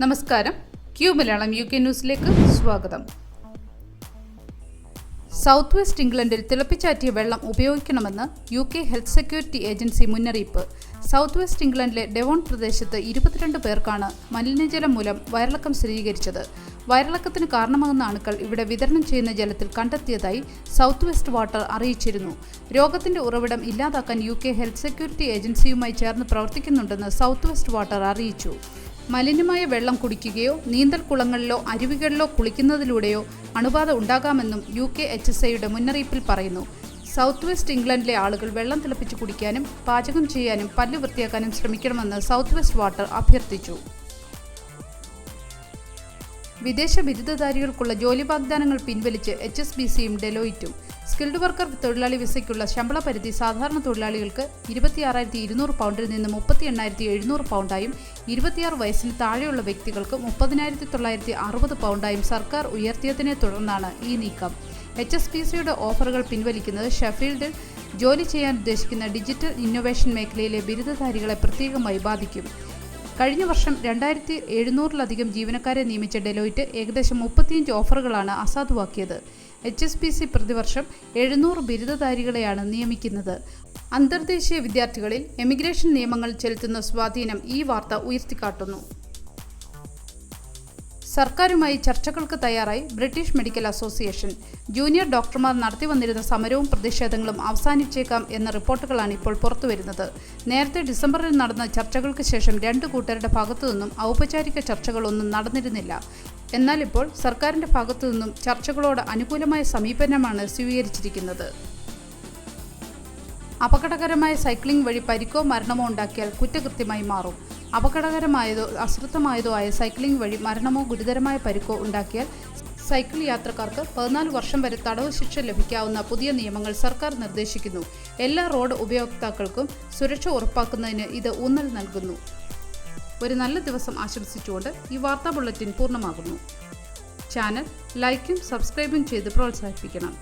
നമസ്കാരം, Q Malayalam UK ന്യൂസിലേക്ക് സ്വാഗതം. സൗത്ത് വെസ്റ്റ് ഇംഗ്ലണ്ടിൽ തിളപ്പിച്ചാറ്റിയ വെള്ളം ഉപയോഗിക്കണമെന്ന് UK ഹെൽത്ത് സെക്യൂരിറ്റി ഏജൻസി മുന്നറിയിപ്പ്. സൗത്ത് വെസ്റ്റ് ഇംഗ്ലണ്ടിലെ ഡെവോൺ പ്രദേശത്ത് 22 പേർക്കാണ് മലിനജലം മൂലം വയറിളക്കം സ്ഥിരീകരിച്ചത്. വയറിളക്കത്തിന് കാരണമാകുന്ന അണുക്കൾ ഇവിടെ വിതരണം ചെയ്യുന്ന ജലത്തിൽ കണ്ടെത്തിയതായി സൗത്ത് വെസ്റ്റ് വാട്ടർ അറിയിച്ചിരുന്നു. രോഗത്തിന്റെ ഉറവിടം ഇല്ലാതാക്കാൻ UK ഹെൽത്ത് സെക്യൂരിറ്റി ഏജൻസിയുമായി ചേർന്ന് പ്രവർത്തിക്കുന്നുണ്ടെന്ന് സൗത്ത് വെസ്റ്റ് വാട്ടർ അറിയിച്ചു. മലിനമായ വെള്ളം കുടിക്കുകയോ നീന്തൽ കുളങ്ങളിലോ അരുവികളിലോ കുളിക്കുന്നതിലൂടെയോ അണുബാധ ഉണ്ടാകാമെന്നും UK HSIയുടെ മുന്നറിയിപ്പിൽ പറയുന്നു. സൗത്ത് വെസ്റ്റ് ഇംഗ്ലണ്ടിലെ ആളുകൾ വെള്ളം തിളപ്പിച്ച് കുടിക്കാനും പാചകം ചെയ്യാനും പല്ല് വൃത്തിയാക്കാനും ശ്രമിക്കണമെന്ന് സൗത്ത് വെസ്റ്റ് വാട്ടർ അഭ്യർത്ഥിച്ചു. വിദേശ ബിരുദധാരികൾക്കുള്ള ജോലി വാഗ്ദാനങ്ങൾ പിൻവലിച്ച് HSBCയും ഡെലോയിറ്റും. സ്കിൽഡ് വർക്കർ തൊഴിലാളി വിസയ്ക്കുള്ള ശമ്പള പരിധി സാധാരണ തൊഴിലാളികൾക്ക് 26,200 പൗണ്ടിൽ നിന്ന് 38,700 പൗണ്ടായും 26 വയസ്സിന് താഴെയുള്ള വ്യക്തികൾക്ക് 30,960 പൗണ്ടായും സർക്കാർ ഉയർത്തിയതിനെ തുടർന്നാണ് ഈ നീക്കം. HSBCയുടെ ഓഫറുകൾ പിൻവലിക്കുന്നത് ഷെഫീൽഡിൽ ജോലി ചെയ്യാൻ ഉദ്ദേശിക്കുന്ന ഡിജിറ്റൽ ഇന്നൊവേഷൻ മേഖലയിലെ ബിരുദധാരികളെ പ്രത്യേകമായി ബാധിക്കും. കഴിഞ്ഞ വർഷം 2,700-ലധികം ജീവനക്കാരെ നിയമിച്ച ഡെലോയിറ്റ് ഏകദേശം 35 ഓഫറുകളാണ് അസാധുവാക്കിയത്. HSBC പ്രതിവർഷം 700 ബിരുദധാരികളെയാണ് നിയമിക്കുന്നത്. അന്തർദേശീയ വിദ്യാർത്ഥികളിൽ എമിഗ്രേഷൻ നിയമങ്ങൾ ചെലുത്തുന്ന സ്വാധീനം ഈ വാർത്ത ഉയർത്തിക്കാട്ടുന്നു. സർക്കാരുമായി ചർച്ചകൾക്ക് തയ്യാറായി ബ്രിട്ടീഷ് മെഡിക്കൽ അസോസിയേഷൻ. ജൂനിയർ ഡോക്ടർമാർ നടത്തിവന്നിരുന്ന സമരവും പ്രതിഷേധങ്ങളും അവസാനിച്ചേക്കാം എന്ന റിപ്പോർട്ടുകളാണ് ഇപ്പോൾ പുറത്തുവരുന്നത്. നേരത്തെ ഡിസംബറിൽ നടന്ന ചർച്ചകൾക്ക് ശേഷം രണ്ട് കൂട്ടരുടെ ഭാഗത്തുനിന്നും ഔപചാരിക ചർച്ചകളൊന്നും നടന്നിരുന്നില്ല. എന്നാൽ ഇപ്പോൾ സർക്കാരിന്റെ ഭാഗത്തുനിന്നും ചർച്ചകളോട് അനുകൂലമായ സമീപനമാണ് സ്വീകരിച്ചിരിക്കുന്നത്. അപകടകരമായ സൈക്ലിംഗ് വഴി പരിക്കോ മരണമോ ഉണ്ടാക്കിയാൽ കുറ്റകൃത്യമായി മാറും. അപകടകരമായതോ അശ്രദ്ധമായതോ ആയ സൈക്ലിംഗ് വഴി മരണമോ ഗുരുതരമായ പരിക്കോ ഉണ്ടാക്കിയാൽ സൈക്കിൾ യാത്രക്കാർക്ക് 14 വർഷം വരെ തടവ് ശിക്ഷ ലഭിക്കാവുന്ന പുതിയ നിയമങ്ങൾ സർക്കാർ നിർദ്ദേശിക്കുന്നു. എല്ലാ റോഡ് ഉപയോക്താക്കൾക്കും സുരക്ഷ ഉറപ്പാക്കുന്നതിന് ഇത് ഊന്നൽ നൽകുന്നു. ഒരു നല്ല ദിവസം ആശംസിച്ചുകൊണ്ട് ഈ വാർത്താ ബുള്ളറ്റിൻ പൂർണ്ണമാകുന്നു. ചാനൽ ലൈക്കും സബ്സ്ക്രൈബും ചെയ്ത് പ്രോത്സാഹിപ്പിക്കണം.